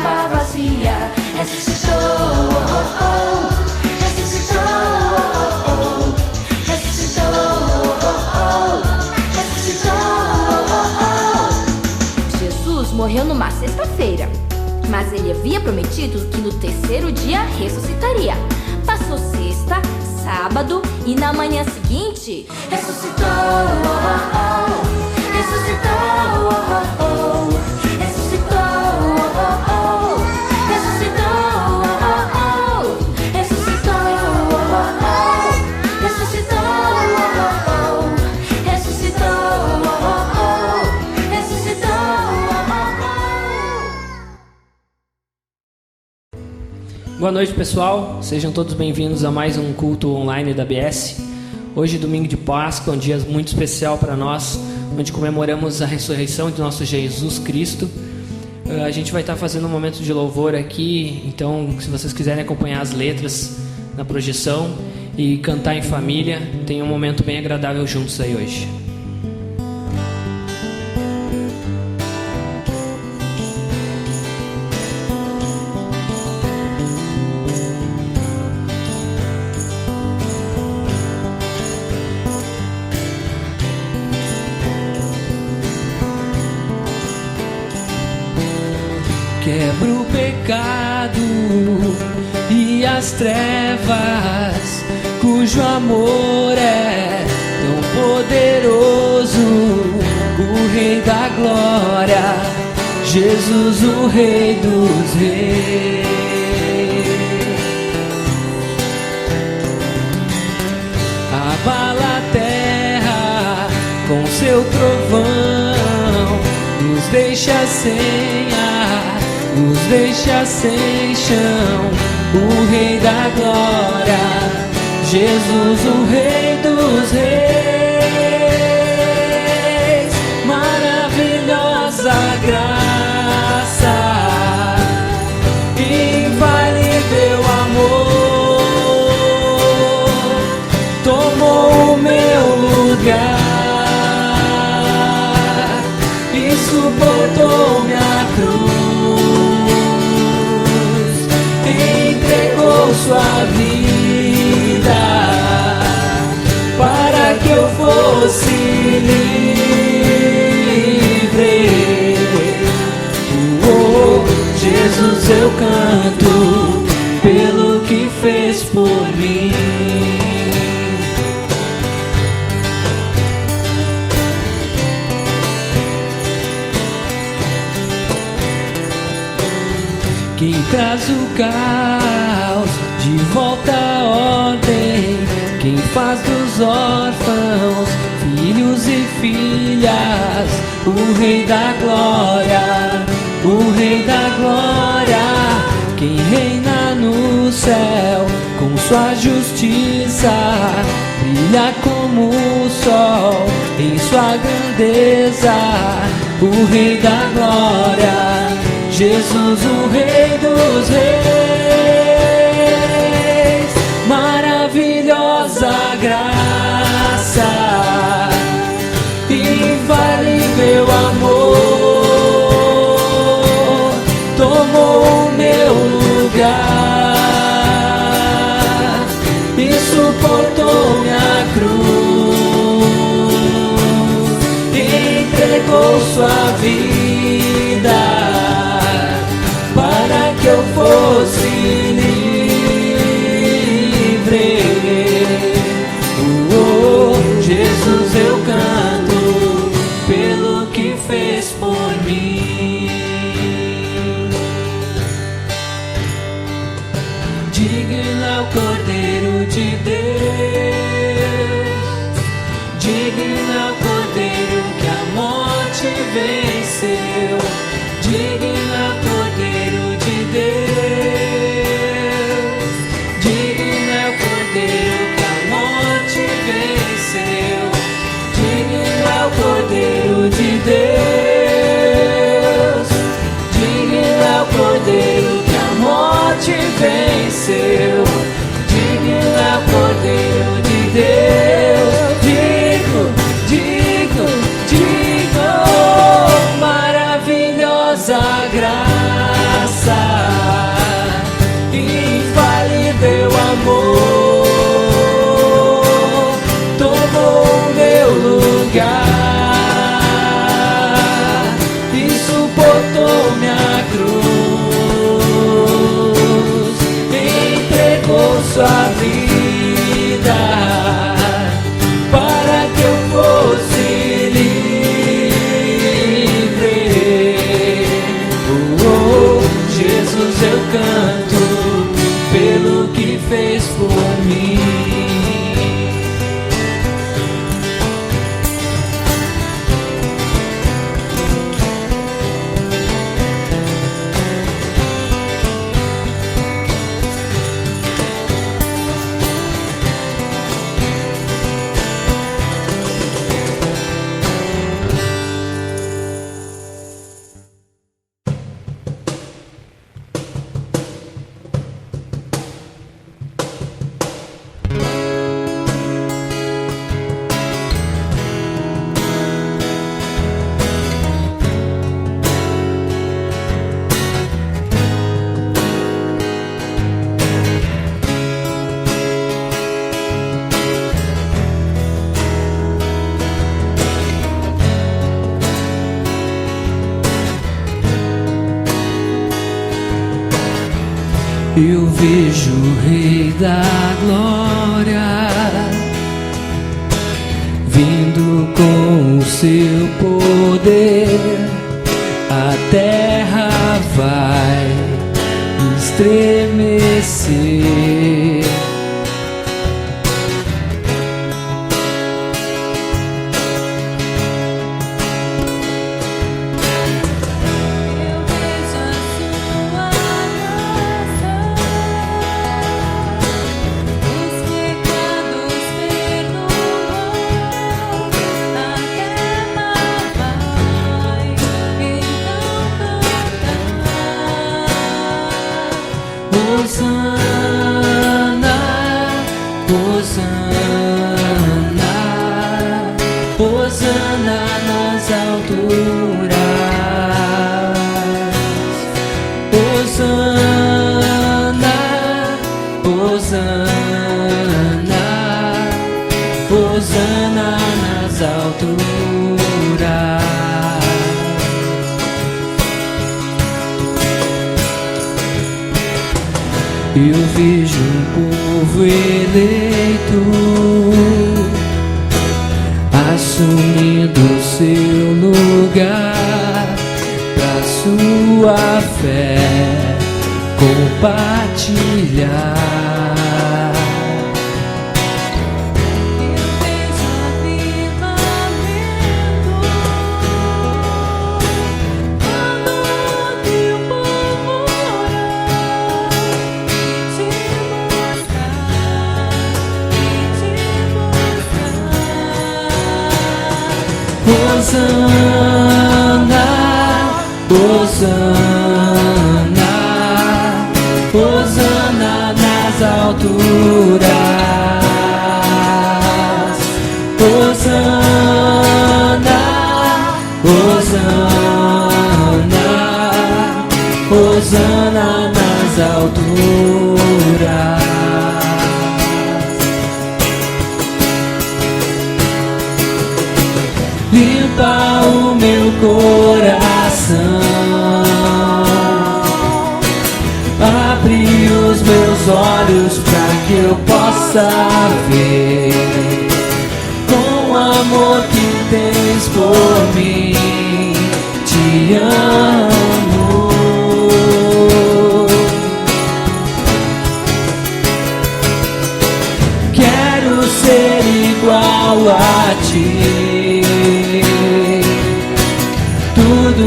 estava vazia. Ressuscitou, oh, oh. Ressuscitou, oh, oh. Ressuscitou, oh, oh. Ressuscitou, oh, oh. Jesus morreu numa sexta-feira, mas ele havia prometido que no terceiro dia ressuscitaria. Passou sexta, sábado e na manhã seguinte ressuscitou, oh, oh. Ressuscitou, oh, oh. Ressuscitou, oh, oh. Ressuscitou, oh, oh. Ressuscitou, oh, oh. Ressuscitou, oh, oh. Ressuscitou, oh, oh. Ressuscitou, oh, oh. Boa noite, pessoal. Sejam todos bem-vindos a mais um culto online da BS. Hoje, domingo de Páscoa, um dia muito especial para nós, onde comemoramos a ressurreição de nosso Jesus Cristo. A gente vai estar fazendo um momento de louvor aqui, então se vocês quiserem acompanhar as letras na projeção e cantar em família, tem um momento bem agradável juntos aí hoje. Quebra o pecado e as trevas, cujo amor é tão poderoso. O Rei da Glória, Jesus, o Rei dos Reis. Abala a terra com seu trovão, nos deixa sem ar, nos deixa sem chão. O Rei da Glória, Jesus, o Rei dos Reis. Maravilhosa graça, infalível amor, tomou o meu lugar e suportou minha cruz. Sua vida para que eu fosse livre. Oh, Jesus, eu canto pelo que fez por mim. Quem traz o caos de volta à ordem, quem faz dos órfãos filhos e filhas, o Rei da Glória, o Rei da Glória, quem reina no céu com sua justiça, brilha como o sol em sua grandeza, o Rei da Glória, Jesus, o Rei dos Reis. Maravilhosa graça, infalível amor, tomou o meu lugar e suportou minha cruz, entregou sua vida para que eu fosse livre. Oh, Jesus, eu canto pelo que fez por mim. Digno é o Cordeiro de Deus, digno é o Cordeiro que a morte venceu, digno é o Cordeiro de Deus, digno é o Cordeiro que a morte venceu, digno é o Cordeiro de Deus, digno é o Cordeiro que a morte venceu, digno é o Cordeiro de Deus, digno, maravilhosa graça. Eu vejo o Rei da Glória vindo com o seu poder. A terra vai estremecer. Hosana, Hosana, Hosana nas alturas. Hosana, Hosana, Hosana nas alturas. Eu vejo um povo eleito assumindo seu lugar, pra sua fé compartilhar. Hosana, Hosana, Hosana nas alturas. Hosana, Hosana, Hosana nas alturas. Limpa o meu coração, abre os meus olhos pra que eu possa ver com o amor que tens por mim. Te amo. Quero ser igual a ti. Tudo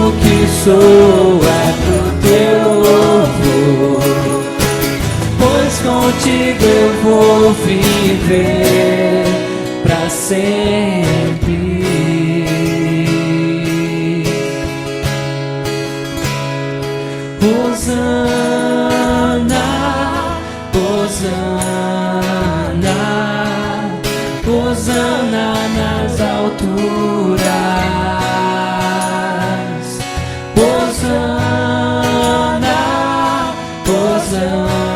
o que sou é pro teu louvor, pois contigo eu vou viver pra sempre. Hosana, Hosana, Hosana nas alturas. Hosana, Hosana,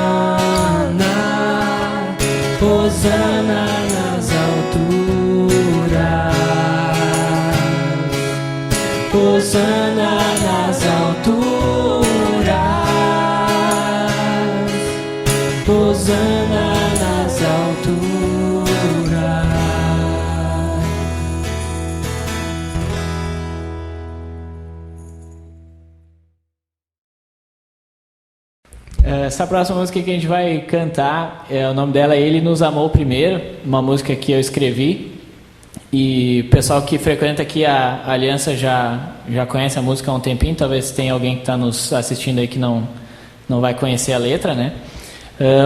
Hosana nas alturas. Hosana nas alturas. Hosana nas alturas. Essa próxima música que a gente vai cantar, o nome dela é Ele Nos Amou Primeiro, uma música que eu escrevi. E o pessoal que frequenta aqui a Aliança já conhece a música há um tempinho. Talvez tenha alguém que está nos assistindo aí que não vai conhecer a letra, né?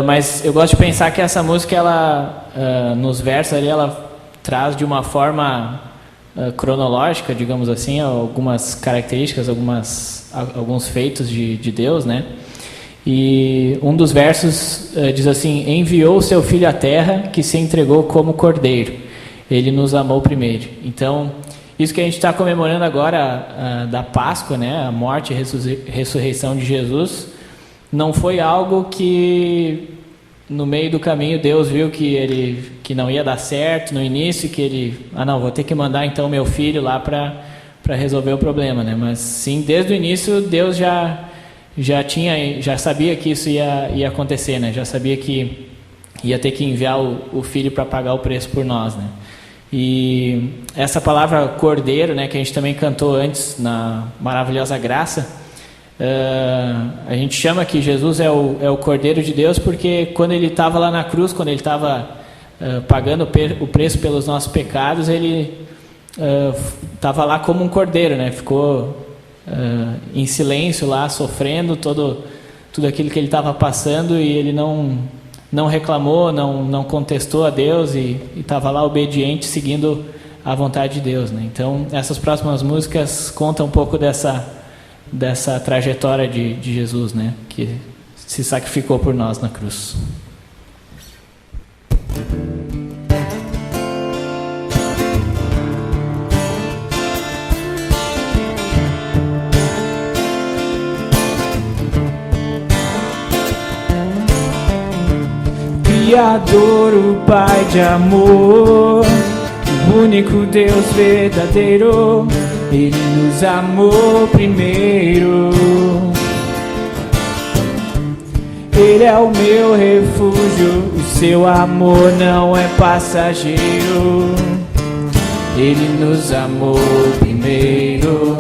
Mas eu gosto de pensar que essa música, ela, nos versos ali, ela traz de uma forma cronológica, digamos assim, algumas características, alguns feitos de Deus, né? E um dos versos diz assim: enviou o seu filho à terra, que se entregou como cordeiro. Ele nos amou primeiro. Então, isso que a gente está comemorando agora da Páscoa, né? A morte e ressurreição de Jesus, não foi algo que no meio do caminho Deus viu que não ia dar certo no início, que ele, vou ter que mandar então meu filho lá para resolver o problema, né? Mas sim, desde o início Deus já já sabia que isso ia acontecer, né? Já sabia que ia ter que enviar o Filho para pagar o preço por nós, né? E essa palavra cordeiro, né, que a gente também cantou antes na Maravilhosa Graça, a gente chama que Jesus é o Cordeiro de Deus porque quando ele estava lá na cruz, quando ele estava pagando o preço pelos nossos pecados, ele estava lá como um cordeiro, né? Ficou em silêncio lá, sofrendo tudo aquilo que ele estava passando, e ele não reclamou, não contestou a Deus, e estava lá obediente, seguindo a vontade de Deus, né? Então, essas próximas músicas contam um pouco dessa trajetória de Jesus, né? Que se sacrificou por nós na cruz. Criador, o Pai de amor, o único Deus verdadeiro, Ele nos amou primeiro. Ele é o meu refúgio, o seu amor não é passageiro. Ele nos amou primeiro.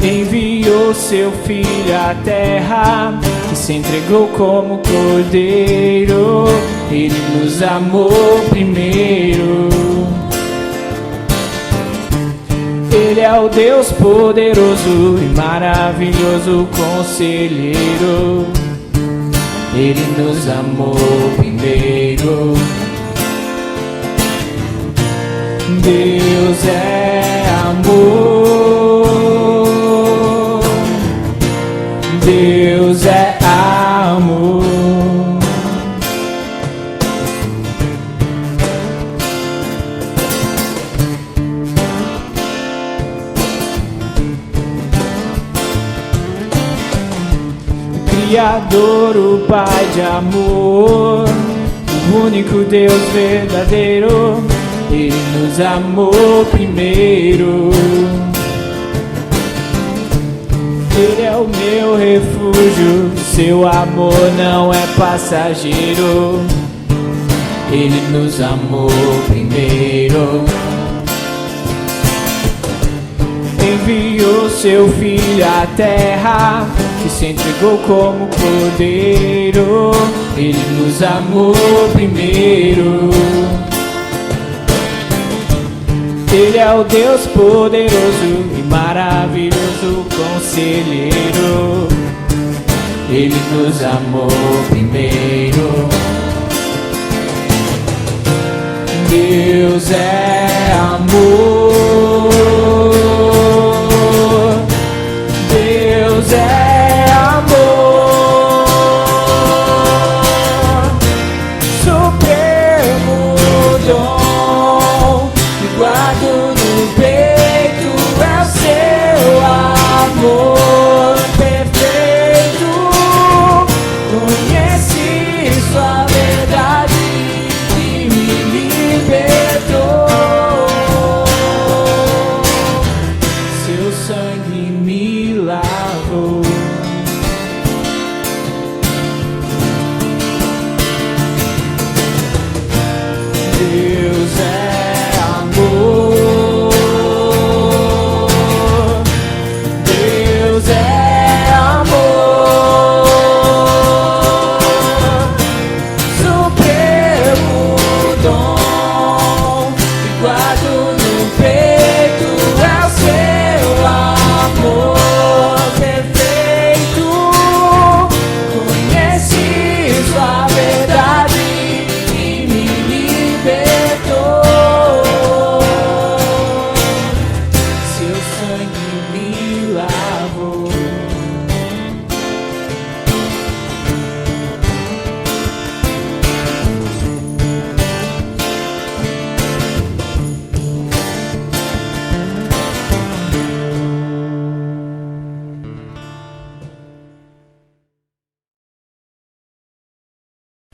Enviou seu Filho à terra, que se entregou como cordeiro. Ele nos amou primeiro. Ele é o Deus poderoso e maravilhoso conselheiro. Ele nos amou primeiro. Deus é amor. Deus é amor. Criador, o Pai de amor, o único Deus verdadeiro, Ele nos amou primeiro. Ele é o meu refúgio, seu amor não é passageiro. Ele nos amou primeiro. Enviou seu Filho à terra, que se entregou como cordeiro. Ele nos amou primeiro. Ele é o Deus poderoso e maravilhoso conselheiro. Ele nos amou primeiro. Deus é amor. Deus é amor. Supremo dom, guardo no peito é o seu amor perfeito. Conheci sua verdade e me libertou. Seu sangue me lavou. Deus é amor. Deus é amor. Supremo dom, guardo no peito é o seu amor perfeito. Conheci sua verdade e me libertou. Seu sangue me lavou.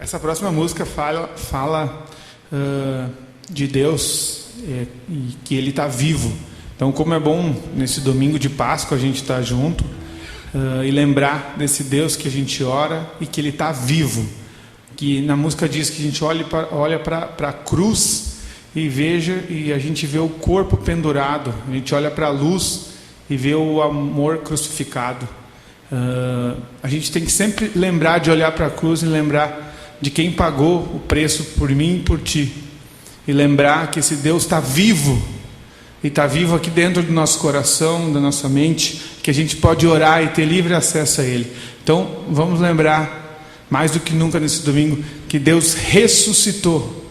Essa próxima música fala de Deus, e que Ele está vivo. Então, como é bom nesse domingo de Páscoa a gente estar junto e lembrar desse Deus que a gente ora e que Ele está vivo. Que na música diz que a gente olha para a cruz e a gente vê o corpo pendurado, a gente olha para a luz e vê o amor crucificado. A gente tem que sempre lembrar de olhar para a cruz e lembrar de quem pagou o preço por mim e por ti. E lembrar que esse Deus está vivo. E está vivo aqui dentro do nosso coração, da nossa mente, que a gente pode orar e ter livre acesso a Ele. Então, vamos lembrar, mais do que nunca nesse domingo, que Deus ressuscitou.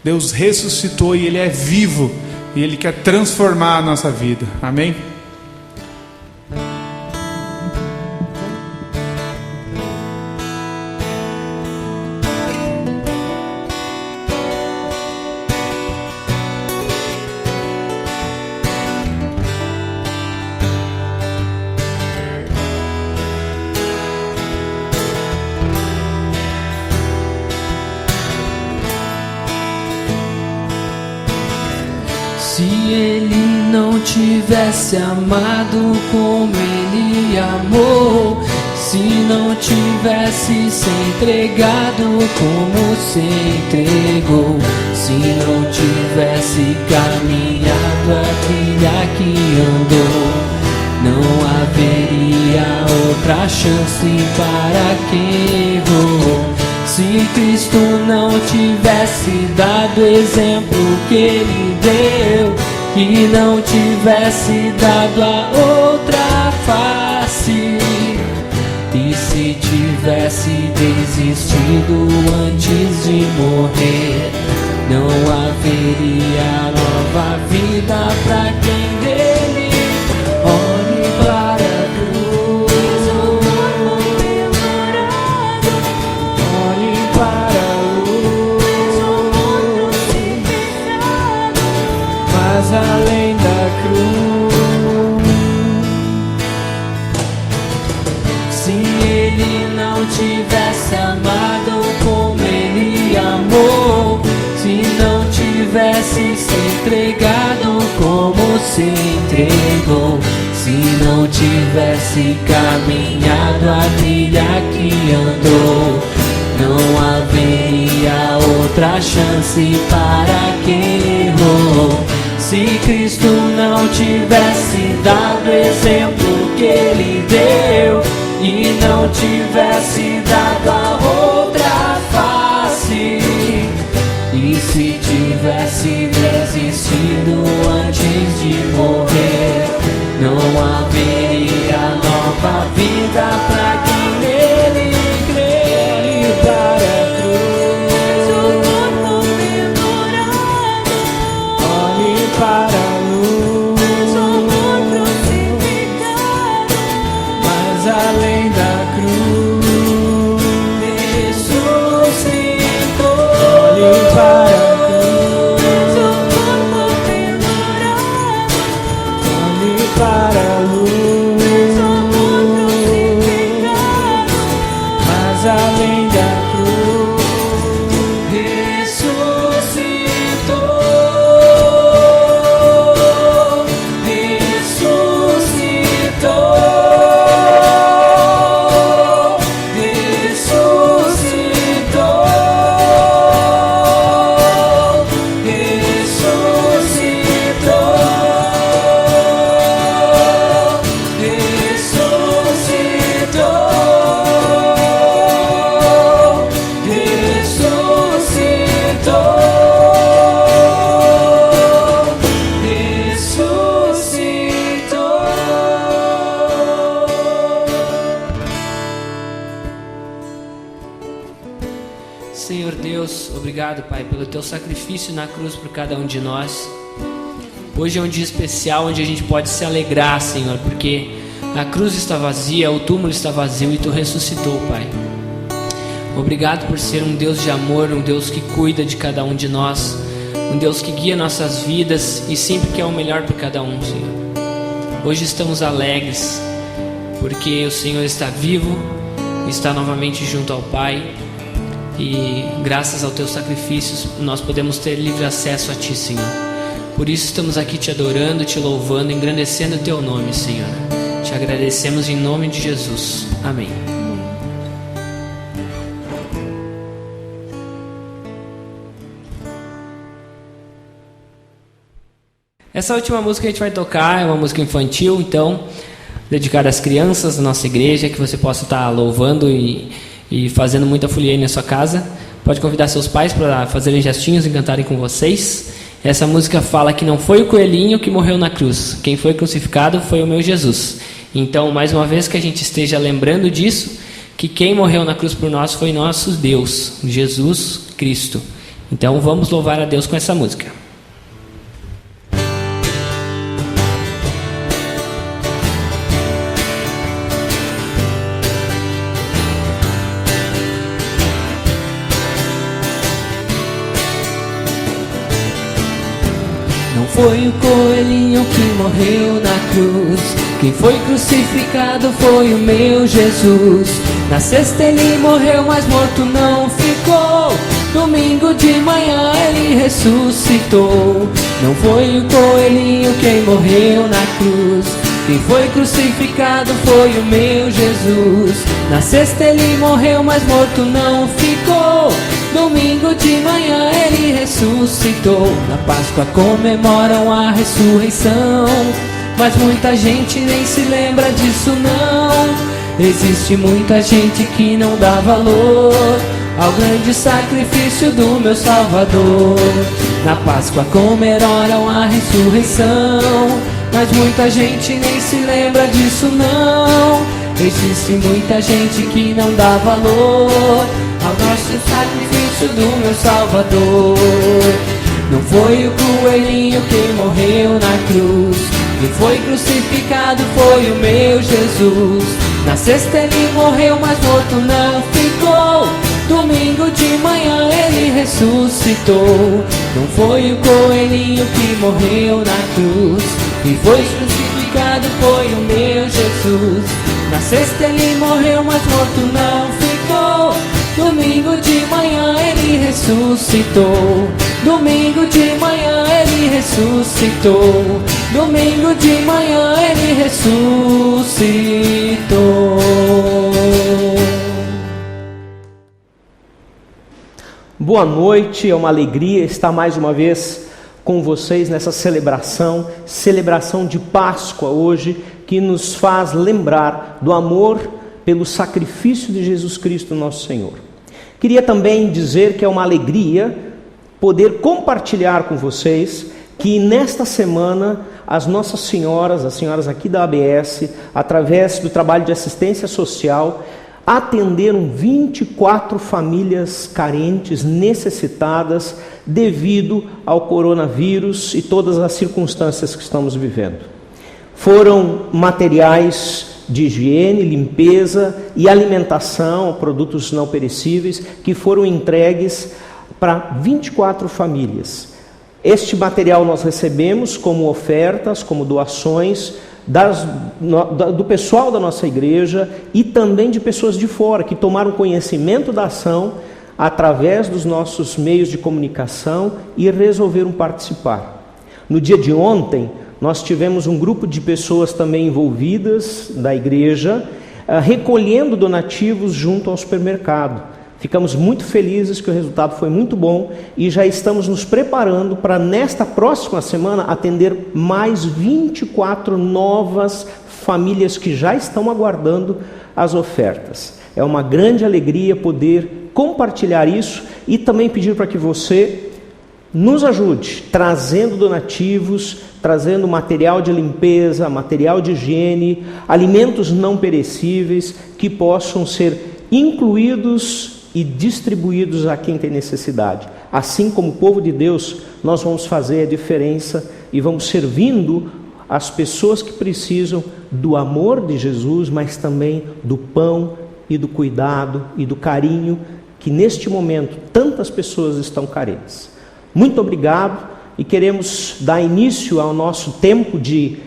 Deus ressuscitou e Ele é vivo. E Ele quer transformar a nossa vida. Amém? Se Ele não tivesse amado como Ele amou, se não tivesse se entregado como se entregou, se não tivesse caminhado a trilha que andou, não haveria outra chance para quem errou. Se Cristo não tivesse dado o exemplo que Ele deu, e não tivesse dado a outra face, e se tivesse desistido antes de morrer, não haveria nova vida para quem dele olhe para a cruz. Além da cruz, se Ele não tivesse amado como Ele amou, se não tivesse se entregado como se entregou, se não tivesse caminhado a trilha que andou, não haveria outra chance para quem errou. Se Cristo não tivesse dado o exemplo que Ele deu, e não tivesse dado a outra face, e se tivesse desistido antes de morrer, não haveria nova vida para quem nele crê. Olhe para a cruz, olhe para a luz, mas além da cruz, ressuscitou. Olhe para a cruz, olhe para a luz, mas além da cruz, ressuscitou. Senhor Deus, obrigado, Pai, pelo Teu sacrifício na cruz por cada um de nós. Hoje é um dia especial onde a gente pode se alegrar, Senhor, porque a cruz está vazia, o túmulo está vazio e Tu ressuscitou, Pai. Obrigado por ser um Deus de amor, um Deus que cuida de cada um de nós, um Deus que guia nossas vidas e sempre quer o melhor para cada um, Senhor. Hoje estamos alegres porque o Senhor está vivo, está novamente junto ao Pai. E graças ao Teu sacrifício nós podemos ter livre acesso a Ti, Senhor. Por isso estamos aqui te adorando, te louvando, engrandecendo o teu nome, Senhor. Te agradecemos em nome de Jesus. Amém. Essa última música que a gente vai tocar é uma música infantil, então, dedicada às crianças da nossa igreja, que você possa estar louvando e fazendo muita folia aí na sua casa. Pode convidar seus pais para fazerem gestinhos e cantarem com vocês. Essa música fala que não foi o coelhinho que morreu na cruz, quem foi crucificado foi o meu Jesus. Então, mais uma vez que a gente esteja lembrando disso, que quem morreu na cruz por nós foi nosso Deus, Jesus Cristo. Então, vamos louvar a Deus com essa música. Foi o coelhinho que morreu na cruz, quem foi crucificado foi o meu Jesus. Na sexta ele morreu, mas morto não ficou. Domingo de manhã ele ressuscitou. Não foi o coelhinho quem morreu na cruz, quem foi crucificado foi o meu Jesus. Na sexta ele morreu, mas morto não ficou. Domingo de manhã ele ressuscitou. Na Páscoa comemoram a ressurreição, mas muita gente nem se lembra disso não. Existe muita gente que não dá valor ao grande sacrifício do meu Salvador. Na Páscoa comemoram a ressurreição, mas muita gente nem se lembra disso não. Existe muita gente que não dá valor ao nosso sacrifício do meu Salvador. Não foi o coelhinho que morreu na cruz, quem foi crucificado foi o meu Jesus. Na sexta ele morreu, mas morto não ficou. Domingo de manhã ele ressuscitou. Não foi o coelhinho que morreu na cruz, quem foi crucificado foi o meu Jesus. Na sexta ele morreu, mas morto não ficou. Domingo de manhã ele ressuscitou. Domingo de manhã ele ressuscitou. Domingo de manhã ele ressuscitou. Boa noite, é uma alegria estar mais uma vez com vocês nessa celebração de Páscoa hoje, que nos faz lembrar do amor pelo sacrifício de Jesus Cristo, nosso Senhor. Queria também dizer que é uma alegria poder compartilhar com vocês que nesta semana as nossas senhoras, as senhoras aqui da ABS, através do trabalho de assistência social, atenderam 24 famílias carentes, necessitadas, devido ao coronavírus e todas as circunstâncias que estamos vivendo. Foram materiais de higiene, limpeza e alimentação, produtos não perecíveis, que foram entregues para 24 famílias. Este material nós recebemos como ofertas, como doações do pessoal da nossa igreja e também de pessoas de fora que tomaram conhecimento da ação através dos nossos meios de comunicação e resolveram participar. No dia de ontem, nós tivemos um grupo de pessoas também envolvidas da igreja, recolhendo donativos junto ao supermercado. Ficamos muito felizes que o resultado foi muito bom e já estamos nos preparando para nesta próxima semana atender mais 24 novas famílias que já estão aguardando as ofertas. É uma grande alegria poder compartilhar isso e também pedir para que você nos ajude, trazendo donativos, trazendo material de limpeza, material de higiene, alimentos não perecíveis que possam ser incluídos e distribuídos a quem tem necessidade. Assim como o povo de Deus, nós vamos fazer a diferença e vamos servindo as pessoas que precisam do amor de Jesus, mas também do pão e do cuidado e do carinho que neste momento tantas pessoas estão carentes. Muito obrigado e queremos dar início ao nosso tempo de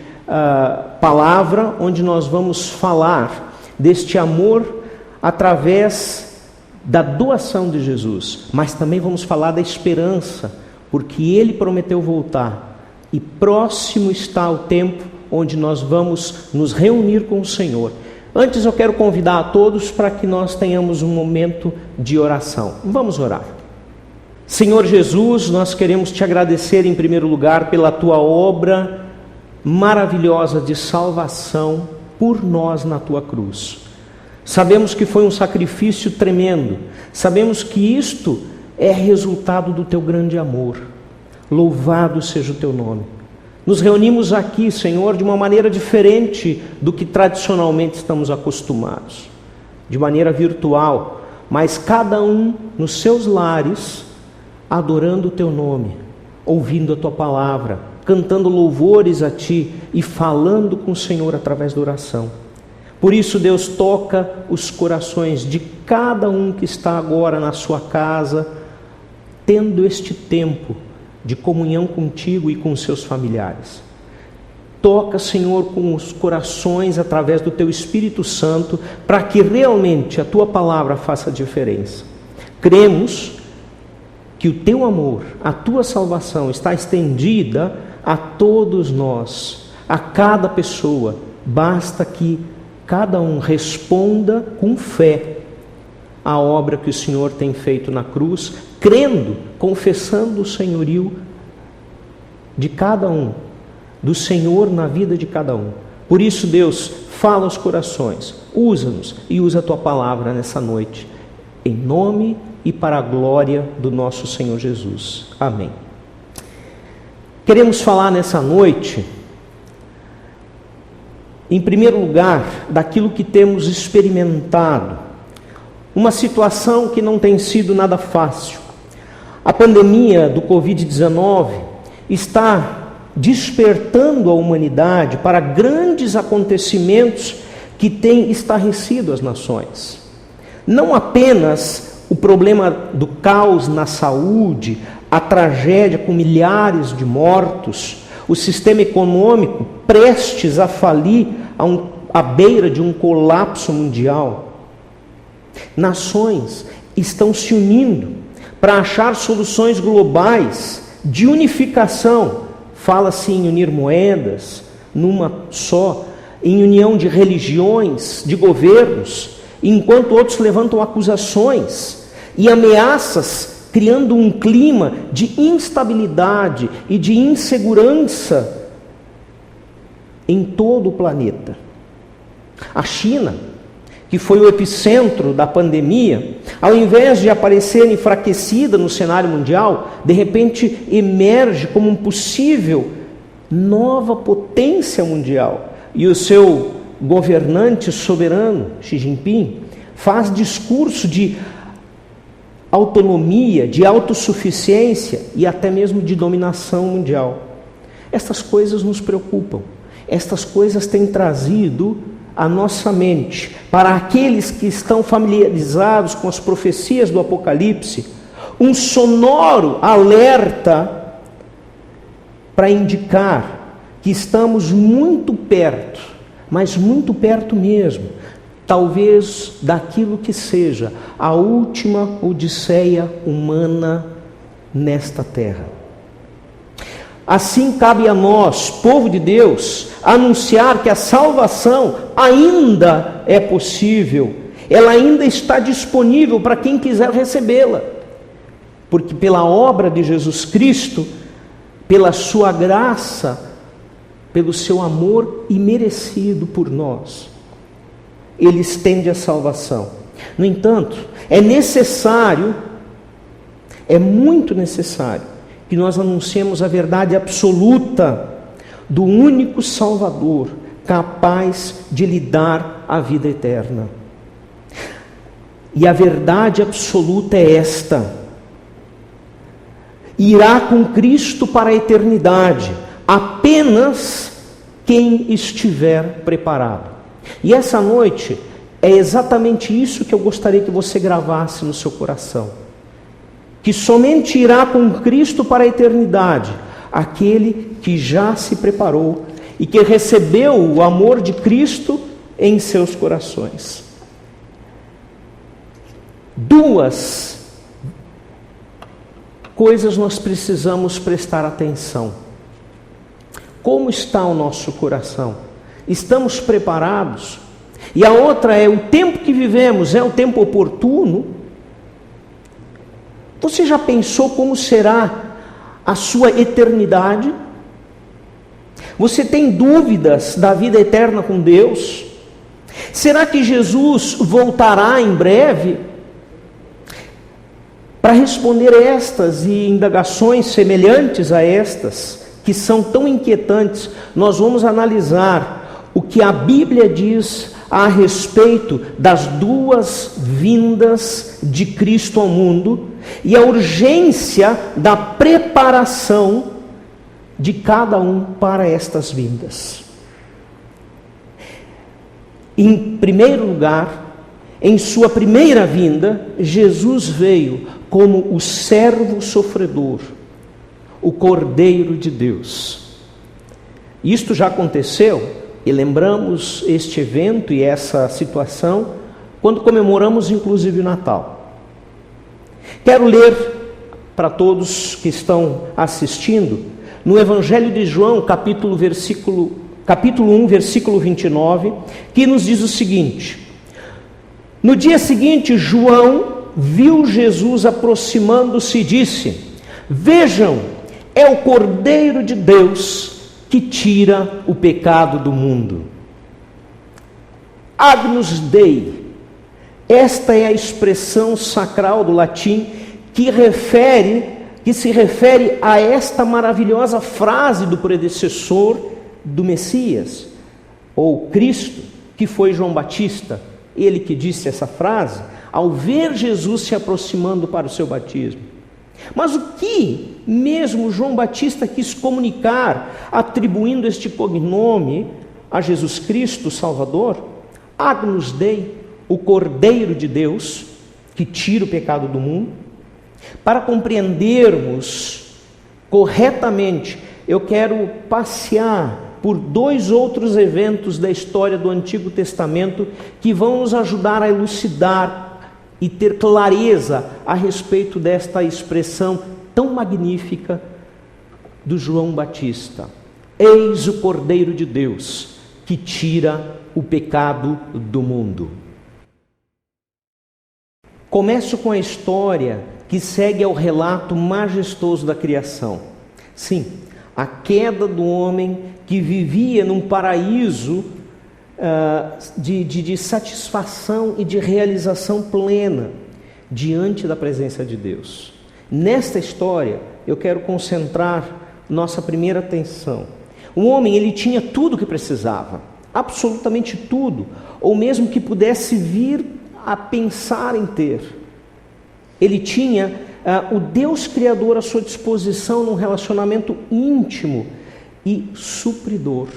palavra, onde nós vamos falar deste amor através da doação de Jesus, mas também vamos falar da esperança, porque Ele prometeu voltar e próximo está o tempo onde nós vamos nos reunir com o Senhor. Antes eu quero convidar a todos para que nós tenhamos um momento de oração. Vamos orar. Senhor Jesus, nós queremos te agradecer em primeiro lugar pela tua obra maravilhosa de salvação por nós na tua cruz. Sabemos que foi um sacrifício tremendo, sabemos que isto é resultado do teu grande amor. Louvado seja o teu nome. Nos reunimos aqui, Senhor, de uma maneira diferente do que tradicionalmente estamos acostumados, de maneira virtual, mas cada um nos seus lares, adorando o teu nome, ouvindo a tua palavra, cantando louvores a ti e falando com o Senhor através da oração. Por isso, Deus, toca os corações de cada um que está agora na sua casa, tendo este tempo de comunhão contigo e com os seus familiares. Toca, Senhor, com os corações através do teu Espírito Santo, para que realmente a tua palavra faça diferença. Cremos que o teu amor, a tua salvação está estendida a todos nós, a cada pessoa. Basta que cada um responda com fé à obra que o Senhor tem feito na cruz, crendo, confessando o senhorio de cada um, do Senhor na vida de cada um. Por isso, Deus, fala aos corações, usa-nos e usa a tua palavra nessa noite, em nome e para a glória do nosso Senhor Jesus. Amém. Queremos falar nessa noite, em primeiro lugar, daquilo que temos experimentado, uma situação que não tem sido nada fácil. A pandemia do Covid-19 está despertando a humanidade para grandes acontecimentos que têm estarrecido as nações. Não apenas o problema do caos na saúde, a tragédia com milhares de mortos, o sistema econômico prestes a falir à beira de um colapso mundial. Nações estão se unindo para achar soluções globais de unificação. Fala-se em unir moedas numa só, em união de religiões, de governos, enquanto outros levantam acusações e ameaças, criando um clima de instabilidade e de insegurança em todo o planeta. A China, que foi o epicentro da pandemia, ao invés de aparecer enfraquecida no cenário mundial, de repente emerge como um possível nova potência mundial. E o seu governante soberano, Xi Jinping, faz discurso de autonomia, de autossuficiência e até mesmo de dominação mundial. Estas coisas nos preocupam. Estas coisas têm trazido a nossa mente, para aqueles que estão familiarizados com as profecias do Apocalipse, um sonoro alerta para indicar que estamos muito perto, mas muito perto mesmo, talvez daquilo que seja a última odisseia humana nesta terra. Assim cabe a nós, povo de Deus, anunciar que a salvação ainda é possível, ela ainda está disponível para quem quiser recebê-la, porque pela obra de Jesus Cristo, pela sua graça, pelo seu amor imerecido por nós, Ele estende a salvação. No entanto, é muito necessário que nós anunciemos a verdade absoluta do único Salvador capaz de lhe dar a vida eterna. E a verdade absoluta é esta: irá com Cristo para a eternidade apenas quem estiver preparado. E essa noite é exatamente isso que eu gostaria que você gravasse no seu coração. Que somente irá com Cristo para a eternidade aquele que já se preparou e que recebeu o amor de Cristo em seus corações. Duas coisas nós precisamos prestar atenção. Como está o nosso coração? Estamos preparados? E a outra é: o tempo que vivemos é o tempo oportuno? Você já pensou como será a sua eternidade? Você tem dúvidas da vida eterna com Deus? Será que Jesus voltará em breve? Para responder estas e indagações semelhantes a estas, que são tão inquietantes, nós vamos analisar o que a Bíblia diz a respeito das duas vindas de Cristo ao mundo e a urgência da preparação de cada um para estas vindas. Em primeiro lugar, em sua primeira vinda, Jesus veio como o servo sofredor, o Cordeiro de Deus. Isto já aconteceu, e lembramos este evento e essa situação quando comemoramos inclusive o Natal. Quero ler para todos que estão assistindo no Evangelho de João, capítulo 1, versículo 29, que nos diz o seguinte: no dia seguinte, João viu Jesus aproximando-se e disse: vejam, é o Cordeiro de Deus que tira o pecado do mundo. Agnus Dei, esta é a expressão sacral do latim que se refere a esta maravilhosa frase do predecessor do Messias, ou Cristo, que foi João Batista. Ele que disse essa frase ao ver Jesus se aproximando para o seu batismo. Mas o que mesmo João Batista quis comunicar, atribuindo este cognome a Jesus Cristo, o Salvador? Agnus Dei, o Cordeiro de Deus, que tira o pecado do mundo. Para compreendermos corretamente, eu quero passear por dois outros eventos da história do Antigo Testamento que vão nos ajudar a elucidar e ter clareza a respeito desta expressão tão magnífica do João Batista. Eis o Cordeiro de Deus que tira o pecado do mundo. Começo com a história que segue ao relato majestoso da criação. Sim, a queda do homem que vivia num paraíso de satisfação e de realização plena diante da presença de Deus. Nesta história, eu quero concentrar nossa primeira atenção. O homem, ele tinha tudo o que precisava, absolutamente tudo, ou mesmo que pudesse vir a pensar em ter. Ele tinha o Deus Criador à sua disposição num relacionamento íntimo e supridor.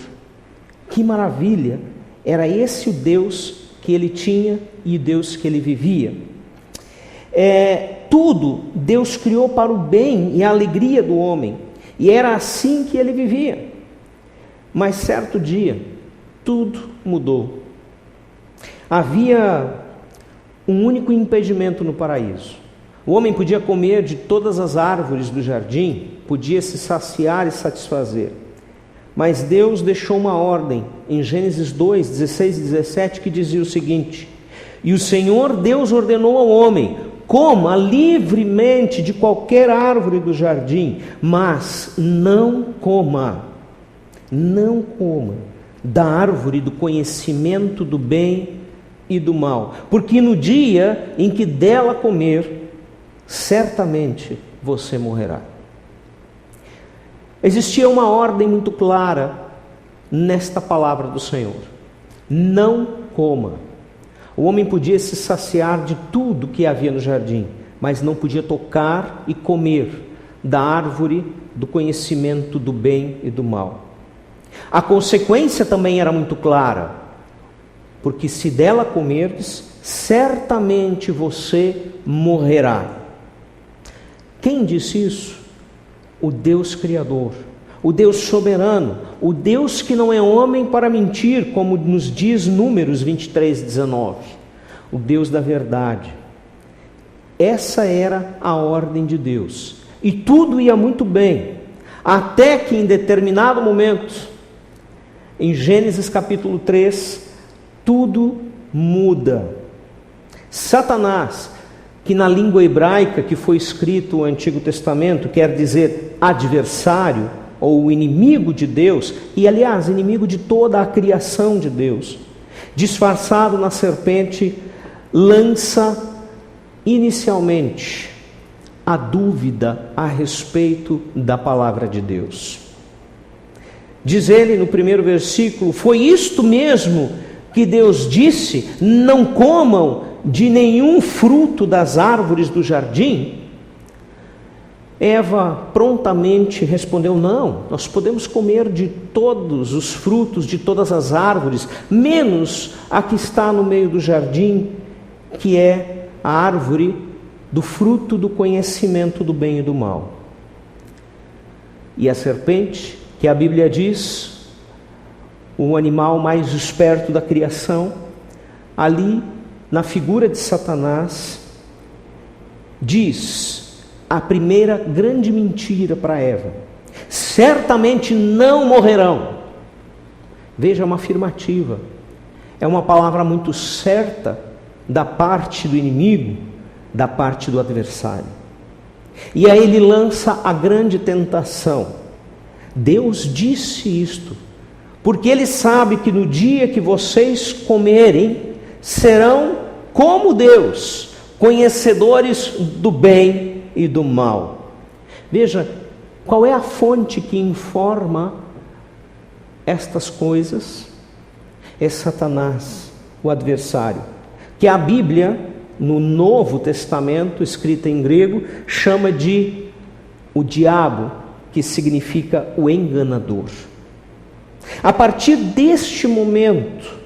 Que maravilha! Era esse o Deus que ele tinha e o Deus que ele vivia. Tudo Deus criou para o bem e a alegria do homem, e era assim que ele vivia. Mas certo dia, tudo mudou. Havia um único impedimento no paraíso. O homem podia comer de todas as árvores do jardim, podia se saciar e satisfazer. Mas Deus deixou uma ordem em Gênesis 2, 16 e 17, que dizia o seguinte: e o Senhor Deus ordenou ao homem: coma livremente de qualquer árvore do jardim, mas não coma da árvore do conhecimento do bem e do mal, porque no dia em que dela comer, certamente você morrerá. Existia uma ordem muito clara nesta palavra do Senhor: não coma. O homem podia se saciar de tudo que havia no jardim, mas não podia tocar e comer da árvore do conhecimento do bem e do mal. A consequência também era muito clara, porque se dela comerdes, certamente você morrerá. Quem disse isso? O Deus Criador, o Deus soberano, o Deus que não é homem para mentir, como nos diz Números 23, 19, o Deus da verdade. Essa era a ordem de Deus, e tudo ia muito bem, até que em determinado momento, em Gênesis capítulo 3, tudo muda. Satanás, que na língua hebraica que foi escrito o Antigo Testamento quer dizer adversário ou inimigo de Deus, e aliás, inimigo de toda a criação de Deus, disfarçado na serpente, lança inicialmente a dúvida a respeito da palavra de Deus. Diz ele no primeiro versículo: foi isto mesmo que Deus disse, não comam de nenhum fruto das árvores do jardim? Eva prontamente respondeu: não, nós podemos comer de todos os frutos de todas as árvores, menos a que está no meio do jardim, que é a árvore do fruto do conhecimento do bem e do mal. E a serpente, que a Bíblia diz, o animal mais esperto da criação, ali na figura de Satanás, diz a primeira grande mentira para Eva: certamente não morrerão. Veja, uma afirmativa, é uma palavra muito certa da parte do inimigo, da parte do adversário. E aí ele lança a grande tentação: Deus disse isto, porque Ele sabe que no dia que vocês comerem, serão como Deus, conhecedores do bem e do mal. Veja, qual é a fonte que informa estas coisas? É Satanás, o adversário, que a Bíblia, no Novo Testamento, escrita em grego, chama de o diabo, que significa o enganador. A partir deste momento,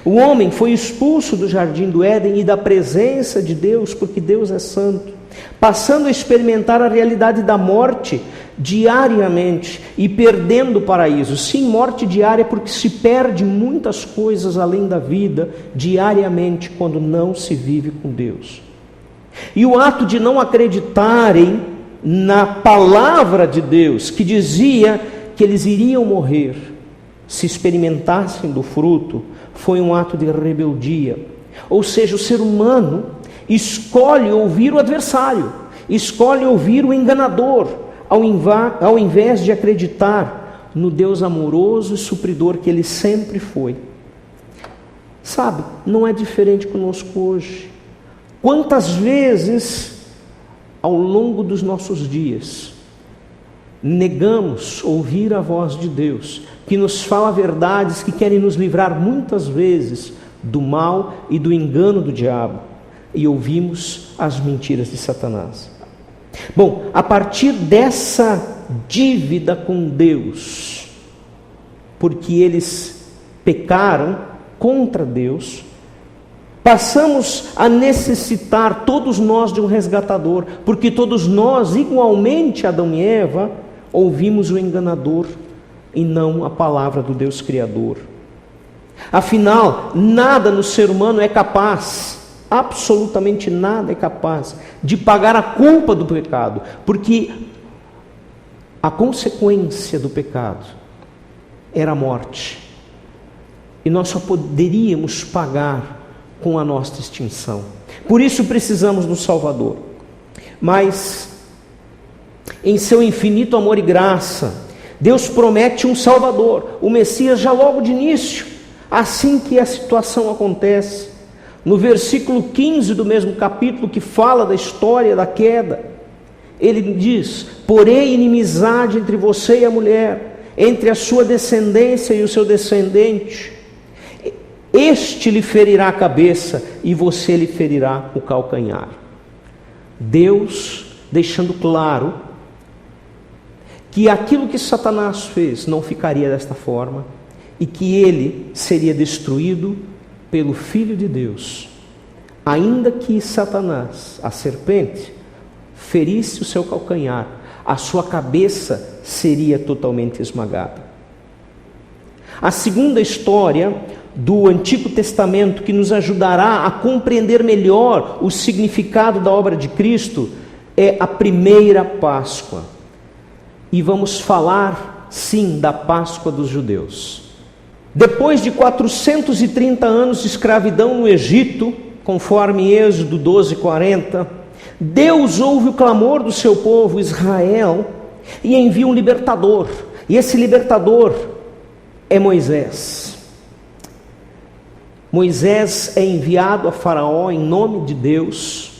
o homem foi expulso do jardim do Éden e da presença de Deus, porque Deus é santo, passando a experimentar a realidade da morte diariamente e perdendo o paraíso. Sim, morte diária, porque se perde muitas coisas além da vida diariamente quando não se vive com Deus. E o ato de não acreditarem na palavra de Deus, que dizia que eles iriam morrer se experimentassem do fruto, foi um ato de rebeldia. Ou seja, o ser humano escolhe ouvir o adversário, escolhe ouvir o enganador, ao invés de acreditar no Deus amoroso e supridor que Ele sempre foi. Sabe, não é diferente conosco hoje. Quantas vezes, ao longo dos nossos dias, negamos ouvir a voz de Deus, que nos fala verdades que querem nos livrar muitas vezes do mal e do engano do diabo, e ouvimos as mentiras de Satanás. Bom, a partir dessa dívida com Deus, porque eles pecaram contra Deus, passamos a necessitar, todos nós, de um resgatador, porque todos nós, igualmente Adão e Eva, ouvimos o enganador e não a palavra do Deus Criador. Afinal, nada no ser humano é capaz, absolutamente nada é capaz de pagar a culpa do pecado, porque a consequência do pecado era a morte, e nós só poderíamos pagar com a nossa extinção. Por isso precisamos do Salvador. Mas, em seu infinito amor e graça, Deus promete um Salvador, o Messias, já logo de início, assim que a situação acontece. No versículo 15 do mesmo capítulo, que fala da história da queda, ele diz: porém inimizade entre você e a mulher, entre a sua descendência e o seu descendente. Este lhe ferirá a cabeça e você lhe ferirá o calcanhar. Deus deixando claro que aquilo que Satanás fez não ficaria desta forma, e que ele seria destruído pelo Filho de Deus, ainda que Satanás, a serpente, ferisse o seu calcanhar, a sua cabeça seria totalmente esmagada. A segunda história do Antigo Testamento que nos ajudará a compreender melhor o significado da obra de Cristo é a primeira Páscoa. e vamos falar, sim, da Páscoa dos judeus. Depois de 430 anos de escravidão no Egito, conforme Êxodo 12:40, Deus ouve o clamor do seu povo Israel e envia um libertador. E esse libertador é Moisés. Moisés é enviado a Faraó em nome de Deus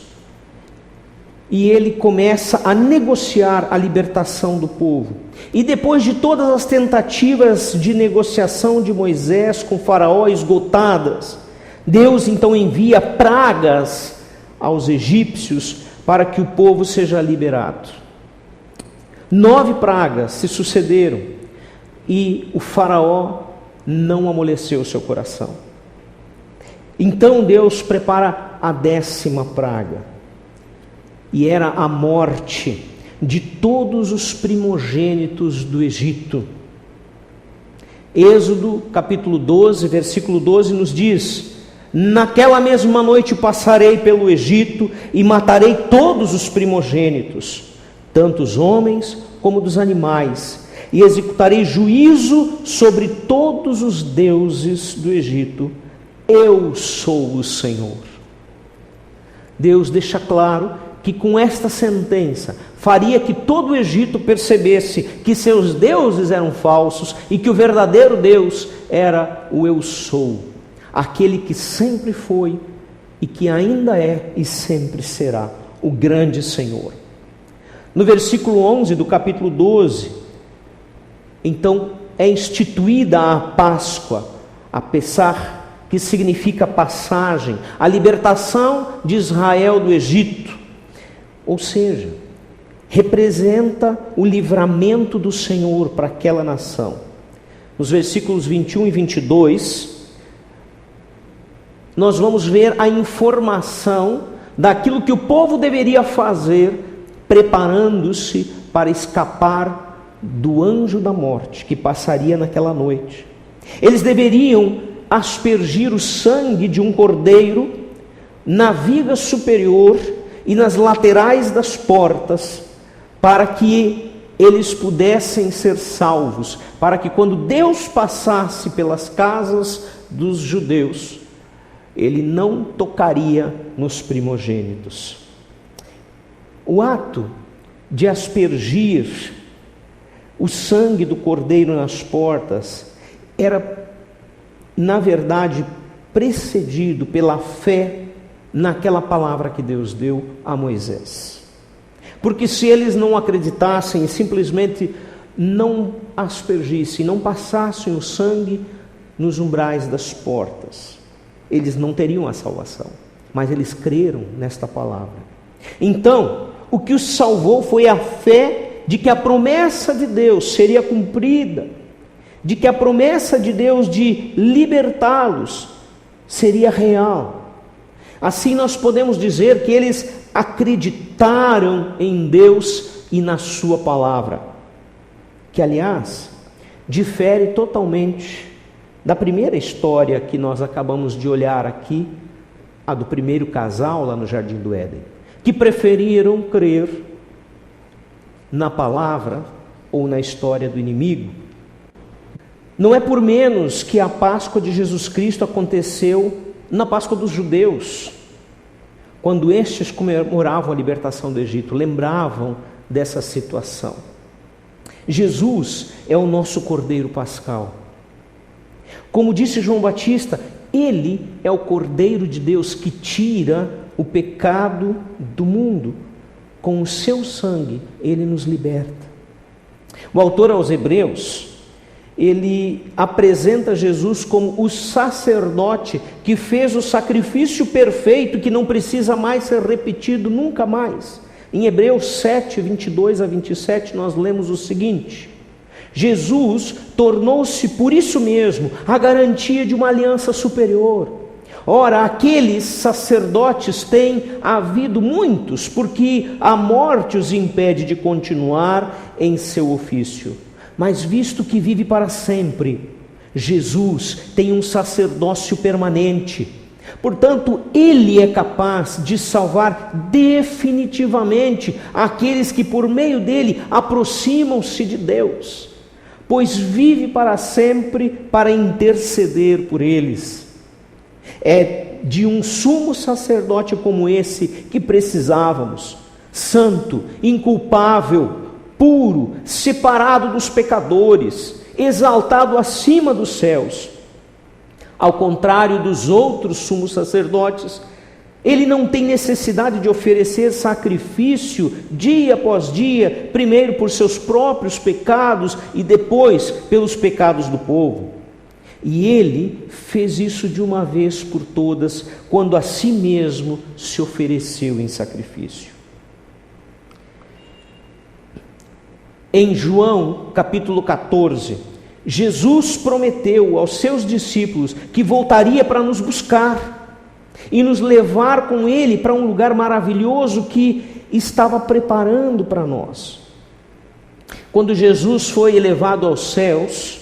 e ele começa a negociar a libertação do povo. E depois de todas as tentativas de negociação de Moisés com Faraó esgotadas, Deus então envia pragas aos egípcios para que o povo seja liberado. 9 pragas se sucederam e o Faraó não amoleceu o seu coração. Então Deus prepara a 10ª praga. E era a morte de todos os primogênitos do Egito. Êxodo capítulo 12, versículo 12 nos diz: naquela mesma noite passarei pelo Egito e matarei todos os primogênitos, tanto os homens como dos animais, e executarei juízo sobre todos os deuses do Egito. Eu sou o Senhor. Deus deixa claro que com esta sentença faria que todo o Egito percebesse que seus deuses eram falsos e que o verdadeiro Deus era o Eu Sou, aquele que sempre foi e que ainda é e sempre será o grande Senhor. No versículo 11 do capítulo 12, então é instituída a Páscoa, a Pessah, que significa passagem, a libertação de Israel do Egito. Ou seja, representa o livramento do Senhor para aquela nação. Nos versículos 21 e 22, nós vamos ver a informação daquilo que o povo deveria fazer, preparando-se para escapar do anjo da morte que passaria naquela noite. Eles deveriam aspergir o sangue de um cordeiro na viga superior e nas laterais das portas, para que eles pudessem ser salvos, para que quando Deus passasse pelas casas dos judeus, ele não tocaria nos primogênitos. O ato de aspergir o sangue do cordeiro nas portas era, na verdade, precedido pela fé naquela palavra que Deus deu a Moisés. Porque se eles não acreditassem e simplesmente não aspergissem, não passassem o sangue nos umbrais das portas, eles não teriam a salvação. Mas eles creram nesta palavra. Então, o que os salvou foi a fé de que a promessa de Deus seria cumprida, de que a promessa de Deus de libertá-los seria real. Assim nós podemos dizer que eles acreditaram em Deus e na sua palavra, que aliás difere totalmente da primeira história que nós acabamos de olhar aqui, a do primeiro casal lá no Jardim do Éden, que preferiram crer na palavra ou na história do inimigo. Não é por menos que a Páscoa de Jesus Cristo aconteceu na Páscoa dos judeus, quando estes comemoravam a libertação do Egito, lembravam dessa situação. Jesus é o nosso Cordeiro Pascal. Como disse João Batista, ele é o Cordeiro de Deus que tira o pecado do mundo. Com o seu sangue, ele nos liberta. O autor aos Hebreus, ele apresenta Jesus como o sacerdote que fez o sacrifício perfeito, que não precisa mais ser repetido nunca mais. Em Hebreus 7, 22 a 27, nós lemos o seguinte: Jesus tornou-se por isso mesmo a garantia de uma aliança superior. Ora, aqueles sacerdotes têm havido muitos, porque a morte os impede de continuar em seu ofício. Mas visto que vive para sempre, Jesus tem um sacerdócio permanente. Portanto, Ele é capaz de salvar definitivamente aqueles que por meio dele aproximam-se de Deus, pois vive para sempre para interceder por eles. É de um sumo sacerdote como esse que precisávamos, santo, inculpável, puro, separado dos pecadores, exaltado acima dos céus. Ao contrário dos outros sumos sacerdotes, ele não tem necessidade de oferecer sacrifício dia após dia, primeiro por seus próprios pecados e depois pelos pecados do povo. E ele fez isso de uma vez por todas, quando a si mesmo se ofereceu em sacrifício. Em João capítulo 14, Jesus prometeu aos seus discípulos que voltaria para nos buscar e nos levar com ele para um lugar maravilhoso que estava preparando para nós. Quando Jesus foi elevado aos céus,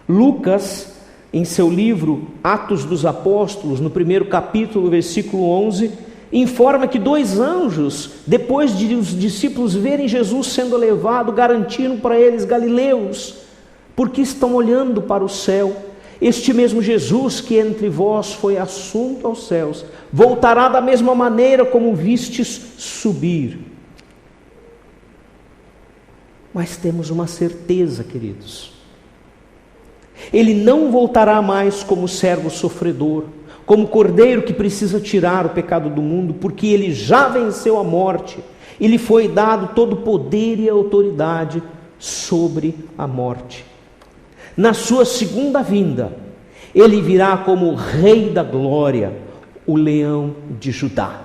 Lucas, em seu livro Atos dos Apóstolos, no primeiro capítulo, versículo 11, informa que 2 anjos, depois de os discípulos verem Jesus sendo elevado, garantiram para eles: Galileus, porque estão olhando para o céu, este mesmo Jesus que entre vós foi assunto aos céus, voltará da mesma maneira como vistes subir. Mas temos uma certeza, queridos: ele não voltará mais como servo sofredor, como cordeiro que precisa tirar o pecado do mundo, porque ele já venceu a morte, e lhe foi dado todo o poder e a autoridade sobre a morte. Na sua segunda vinda, ele virá como Rei da Glória, o Leão de Judá.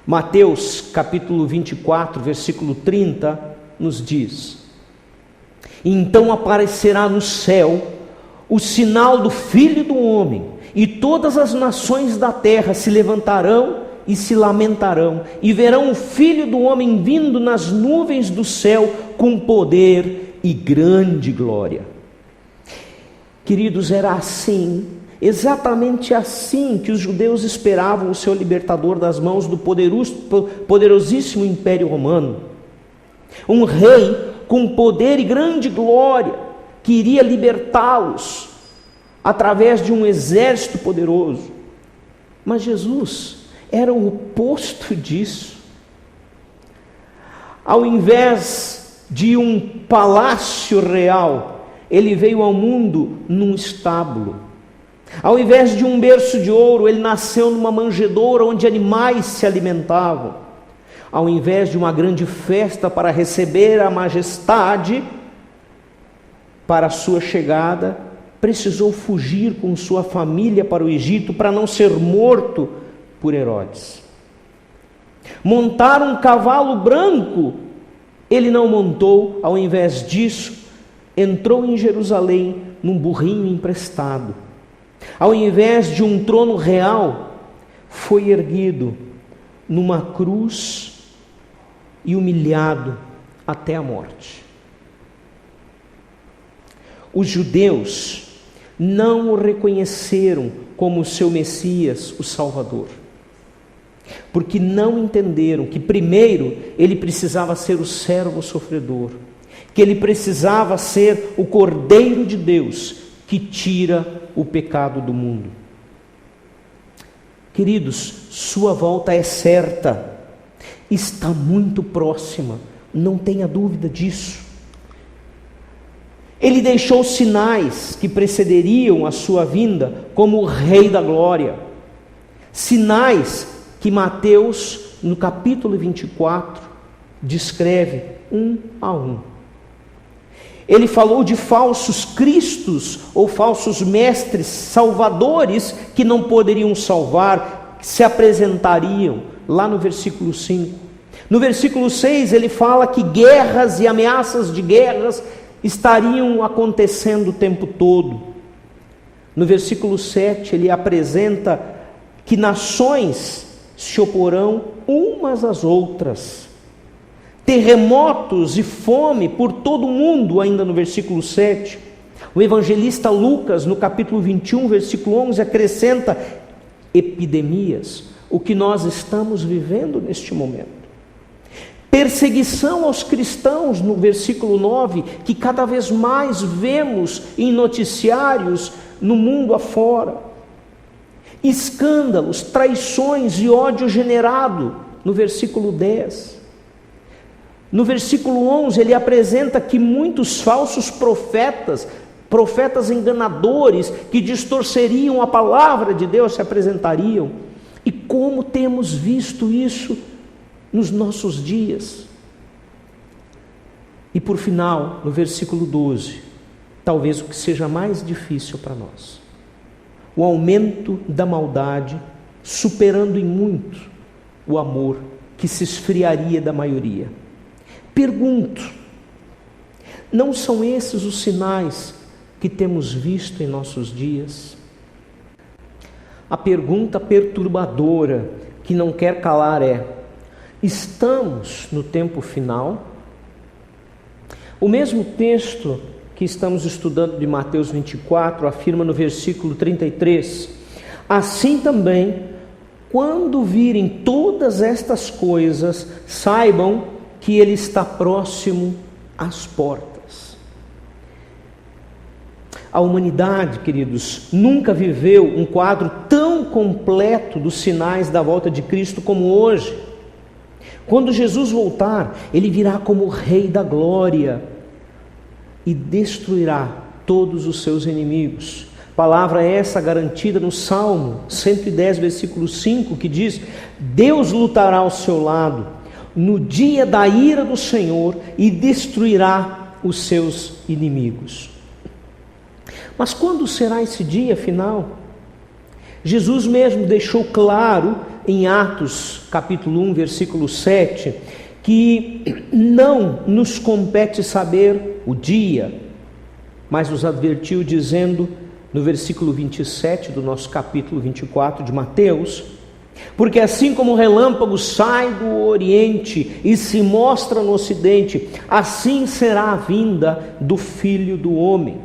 Mateus capítulo 24, versículo 30, nos diz: então aparecerá no céu o sinal do Filho do Homem, e todas as nações da terra se levantarão e se lamentarão, e verão o Filho do Homem vindo nas nuvens do céu com poder e grande glória. Queridos, era assim, exatamente assim que os judeus esperavam o seu libertador das mãos do poderosíssimo Império Romano. Um rei com poder e grande glória, que iria libertá-los através de um exército poderoso. Mas Jesus era o oposto disso. Ao invés de um palácio real, ele veio ao mundo num estábulo. Ao invés de um berço de ouro, ele nasceu numa manjedoura onde animais se alimentavam. Ao invés de uma grande festa para receber a majestade, para a sua chegada, precisou fugir com sua família para o Egito para não ser morto por Herodes. Montar um cavalo branco, ele não montou. Ao invés disso, entrou em Jerusalém num burrinho emprestado. Ao invés de um trono real, foi erguido numa cruz e humilhado até a morte. Os judeus não o reconheceram como seu Messias, o Salvador, porque não entenderam que primeiro ele precisava ser o servo sofredor, que ele precisava ser o Cordeiro de Deus que tira o pecado do mundo. Queridos, sua volta é certa, está muito próxima, não tenha dúvida disso. Ele deixou sinais que precederiam a sua vinda como o Rei da Glória, sinais que Mateus, no capítulo 24, descreve um a um. Ele falou de falsos cristos ou falsos mestres salvadores que não poderiam salvar, que se apresentariam lá no versículo 5. No versículo 6 ele fala que guerras e ameaças de guerras estariam acontecendo o tempo todo. No versículo 7 ele apresenta que nações se oporão umas às outras. Terremotos e fome por todo o mundo, ainda no versículo 7. O evangelista Lucas, no capítulo 21, versículo 11, acrescenta epidemias, o que nós estamos vivendo neste momento. Perseguição aos cristãos, no versículo 9, que cada vez mais vemos em noticiários no mundo afora. Escândalos, traições e ódio generado, no versículo 10. No versículo 11, ele apresenta que muitos falsos profetas enganadores, que distorceriam a palavra de Deus, se apresentariam. E como temos visto isso nos nossos dias. E por final, no versículo 12, talvez o que seja mais difícil para nós: o aumento da maldade, superando em muito o amor que se esfriaria da maioria. Pergunto, não são esses os sinais que temos visto em nossos dias? A pergunta perturbadora que não quer calar é: estamos no tempo final? O mesmo texto que estamos estudando de Mateus 24 afirma no versículo 33: assim também, quando virem todas estas coisas, saibam que Ele está próximo às portas. A humanidade, queridos, nunca viveu um quadro tão completo dos sinais da volta de Cristo como hoje. Quando Jesus voltar, Ele virá como Rei da Glória e destruirá todos os seus inimigos. Palavra essa garantida no Salmo 110, versículo 5, que diz: Deus lutará ao seu lado no dia da ira do Senhor e destruirá os seus inimigos. Mas quando será esse dia final? Jesus mesmo deixou claro em Atos capítulo 1, versículo 7, que não nos compete saber o dia, mas nos advertiu dizendo, no versículo 27 do nosso capítulo 24 de Mateus: porque assim como o relâmpago sai do oriente e se mostra no ocidente, assim será a vinda do Filho do Homem.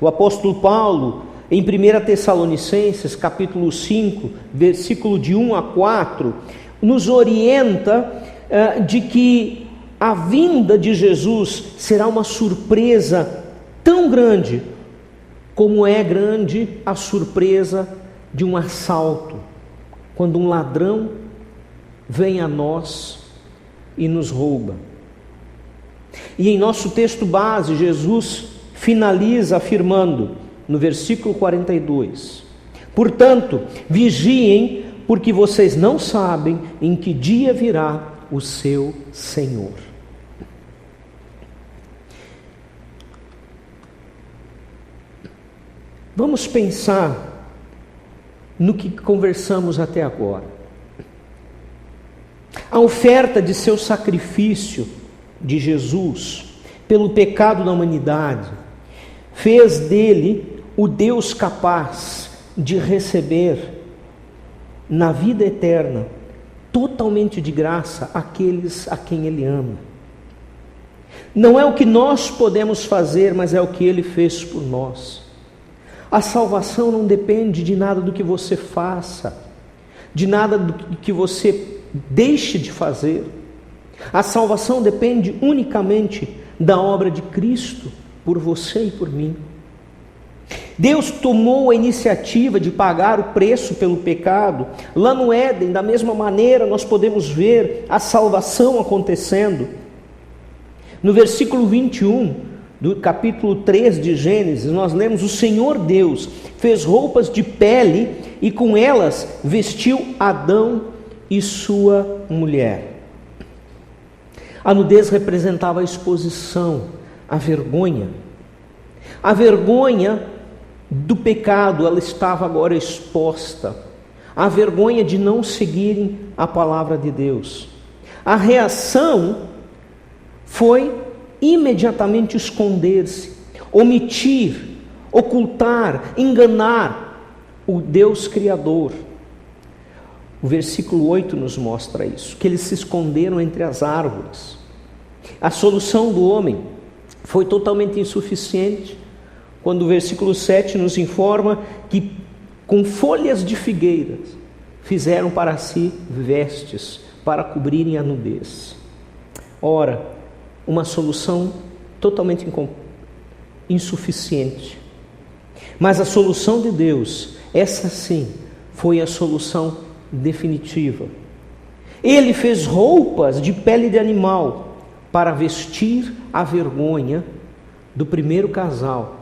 O apóstolo Paulo, em 1 Tessalonicenses, capítulo 5, versículo de 1 a 4, nos orienta de que a vinda de Jesus será uma surpresa tão grande, como é grande a surpresa de um assalto, quando um ladrão vem a nós e nos rouba. E em nosso texto base, Jesus finaliza afirmando, no versículo 42, portanto, vigiem, porque vocês não sabem em que dia virá o seu Senhor. Vamos pensar no que conversamos até agora. A oferta de seu sacrifício de Jesus pelo pecado da humanidade fez dele o Deus capaz de receber na vida eterna, totalmente de graça, aqueles a quem Ele ama. Não é o que nós podemos fazer, mas é o que Ele fez por nós. A salvação não depende de nada do que você faça, de nada do que você deixe de fazer. A salvação depende unicamente da obra de Cristo por você e por mim. Deus tomou a iniciativa de pagar o preço pelo pecado. Lá no Éden, da mesma maneira, nós podemos ver a salvação acontecendo. No versículo 21 do capítulo 3 de Gênesis, nós lemos: o Senhor Deus fez roupas de pele e com elas vestiu Adão e sua mulher. A nudez representava a exposição, a vergonha. A vergonha do pecado, ela estava agora exposta. A vergonha de não seguirem a palavra de Deus. A reação foi imediatamente esconder-se, omitir, ocultar, enganar o Deus Criador. O versículo 8 nos mostra isso, que eles se esconderam entre as árvores. A solução do homem foi totalmente insuficiente. quando o versículo 7 nos informa que com folhas de figueiras fizeram para si vestes para cobrirem a nudez. Ora, uma solução totalmente insuficiente. Mas a solução de Deus, essa sim, foi a solução definitiva. Ele fez roupas de pele de animal para vestir a vergonha do primeiro casal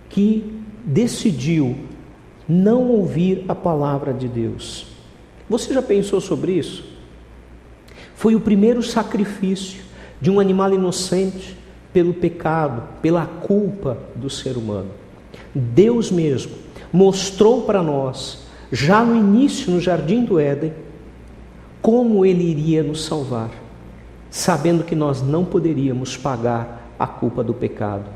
que decidiu não ouvir a palavra de Deus. Você já pensou sobre isso? Foi o primeiro sacrifício de um animal inocente pelo pecado, pela culpa do ser humano. Deus mesmo mostrou para nós, já no início no Jardim do Éden, como Ele iria nos salvar, sabendo que nós não poderíamos pagar a culpa do pecado.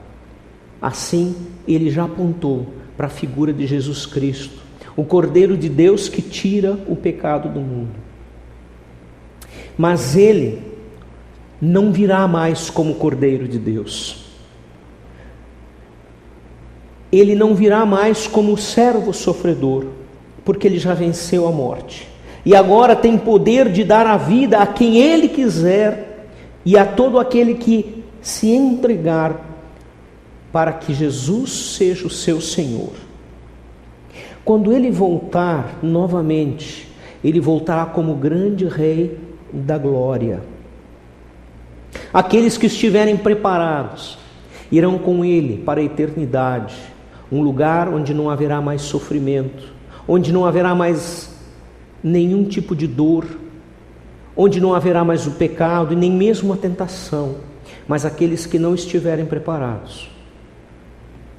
Assim, Ele já apontou para a figura de Jesus Cristo, o Cordeiro de Deus que tira o pecado do mundo. Mas Ele não virá mais como Cordeiro de Deus. Ele não virá mais como servo sofredor, porque Ele já venceu a morte. E agora tem poder de dar a vida a quem Ele quiser e a todo aquele que se entregar para que Jesus seja o seu Senhor. Quando Ele voltar novamente, Ele voltará como grande Rei da glória. Aqueles que estiverem preparados irão com Ele para a eternidade, um lugar onde não haverá mais sofrimento, onde não haverá mais nenhum tipo de dor, onde não haverá mais o pecado e nem mesmo a tentação. Mas aqueles que não estiverem preparados,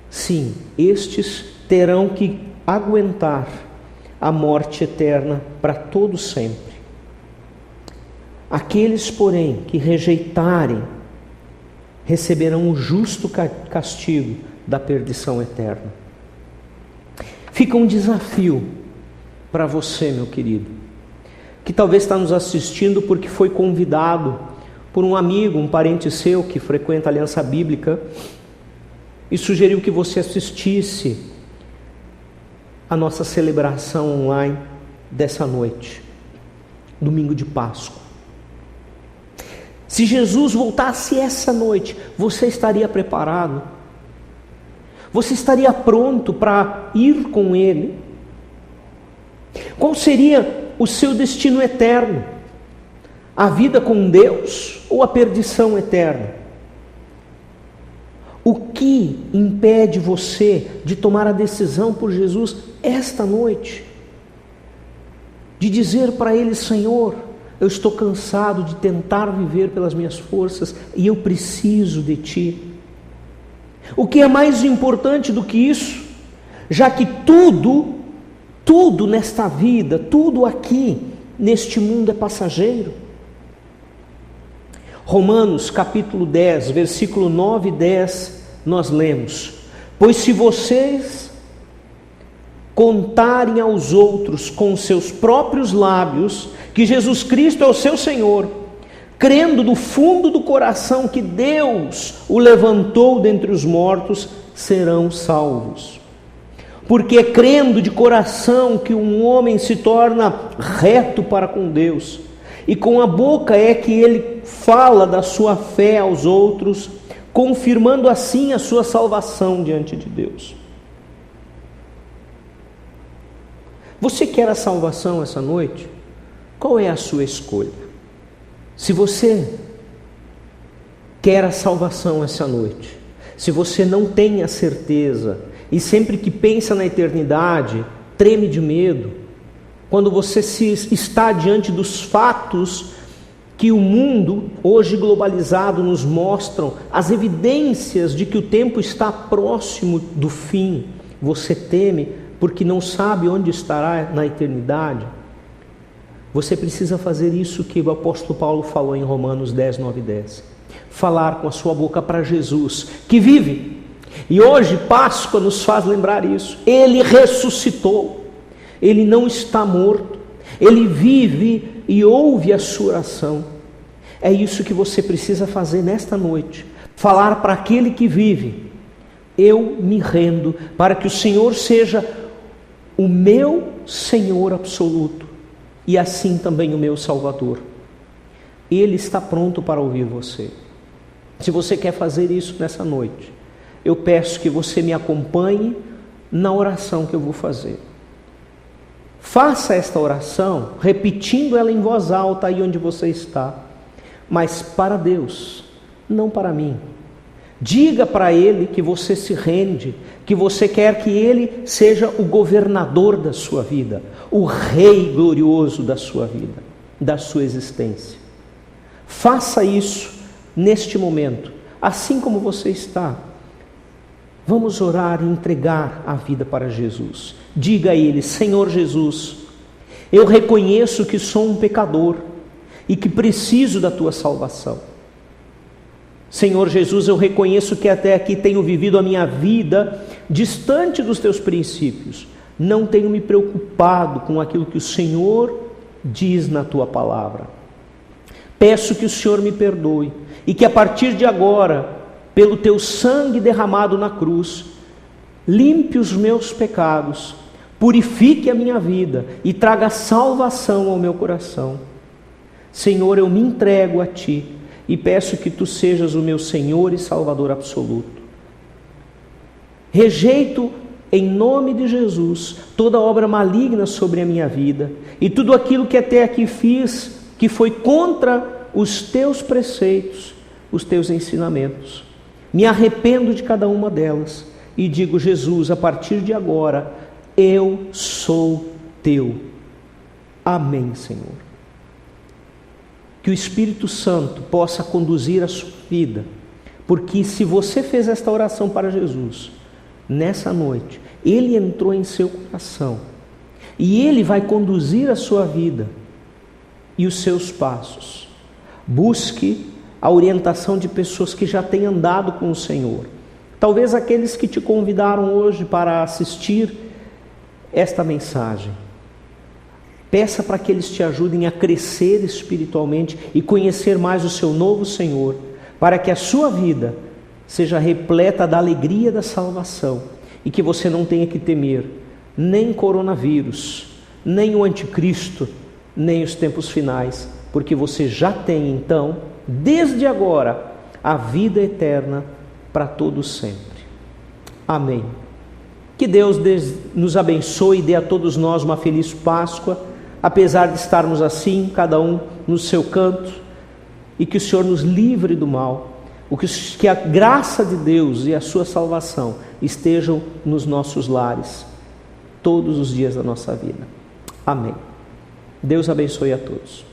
sim, estes terão que aguentar a morte eterna para todo sempre. Aqueles, porém, que rejeitarem, receberão o justo castigo da perdição eterna. Fica um desafio para você, meu querido, que talvez está nos assistindo porque foi convidado por um amigo, um parente seu que frequenta a Aliança Bíblica e sugeriu que você assistisse a nossa celebração online dessa noite, domingo de Páscoa. Se Jesus voltasse essa noite, você estaria preparado? Você estaria pronto para ir com Ele? Qual seria o seu destino eterno? A vida com Deus ou a perdição eterna? O que impede você de tomar a decisão por Jesus esta noite? De dizer para Ele: Senhor, eu estou cansado de tentar viver pelas minhas forças e eu preciso de Ti. O que é mais importante do que isso? Já que tudo nesta vida, tudo aqui, neste mundo é passageiro. Romanos capítulo 10, versículo 9 e 10, nós lemos: pois se vocês contarem aos outros com seus próprios lábios que Jesus Cristo é o seu Senhor, crendo do fundo do coração que Deus o levantou dentre os mortos, serão salvos. Porque crendo de coração que um homem se torna reto para com Deus, e com a boca é que ele fala da sua fé aos outros, confirmando assim a sua salvação diante de Deus. Você quer a salvação essa noite? Qual é a sua escolha? Se você quer a salvação essa noite, se você não tem a certeza, e sempre que pensa na eternidade, treme de medo, quando você está diante dos fatos que o mundo, hoje globalizado, nos mostram, as evidências de que o tempo está próximo do fim, você teme porque não sabe onde estará na eternidade, você precisa fazer isso que o apóstolo Paulo falou em Romanos 10, 9 e 10. Falar com a sua boca para Jesus, que vive. E hoje, Páscoa nos faz lembrar isso. Ele ressuscitou. Ele não está morto. Ele vive e ouve a sua oração. É isso que você precisa fazer nesta noite. Falar para aquele que vive, Eu me rendo para que o Senhor seja o meu Senhor absoluto e assim também o meu Salvador. Ele está pronto para ouvir você. Se você quer fazer isso nessa noite, eu peço que você me acompanhe na oração que eu vou fazer. Faça esta oração, repetindo ela em voz alta aí onde você está, mas para Deus, não para mim. Diga para Ele que você se rende, que você quer que Ele seja o governador da sua vida, o Rei glorioso da sua vida, da sua existência. Faça isso neste momento, assim como você está. Vamos orar e entregar a vida para Jesus. Diga a Ele: Senhor Jesus, eu reconheço que sou um pecador e que preciso da Tua salvação. Senhor Jesus, eu reconheço que até aqui tenho vivido a minha vida distante dos Teus princípios. Não tenho me preocupado com aquilo que o Senhor diz na Tua palavra. Peço que o Senhor me perdoe e que a partir de agora, pelo Teu sangue derramado na cruz, limpe os meus pecados, purifique a minha vida e traga salvação ao meu coração. Senhor, eu me entrego a Ti e peço que Tu sejas o meu Senhor e Salvador absoluto. Rejeito, em nome de Jesus, toda obra maligna sobre a minha vida e tudo aquilo que até aqui fiz, que foi contra os Teus preceitos, os Teus ensinamentos. Me arrependo de cada uma delas e digo: Jesus, a partir de agora, eu sou Teu. Amém, Senhor. Que o Espírito Santo possa conduzir a sua vida, porque se você fez esta oração para Jesus, nessa noite, Ele entrou em seu coração e Ele vai conduzir a sua vida e os seus passos. Busque a orientação de pessoas que já têm andado com o Senhor. Talvez aqueles que te convidaram hoje para assistir esta mensagem. Peça para que eles te ajudem a crescer espiritualmente e conhecer mais o seu novo Senhor, para que a sua vida seja repleta da alegria da salvação e que você não tenha que temer nem coronavírus, nem o anticristo, nem os tempos finais, porque você já tem então, desde agora, a vida eterna para todos sempre. Amém. Que Deus nos abençoe e dê a todos nós uma feliz Páscoa, apesar de estarmos assim, cada um no seu canto, e que o Senhor nos livre do mal, que a graça de Deus e a sua salvação estejam nos nossos lares, todos os dias da nossa vida. Amém. Deus abençoe a todos.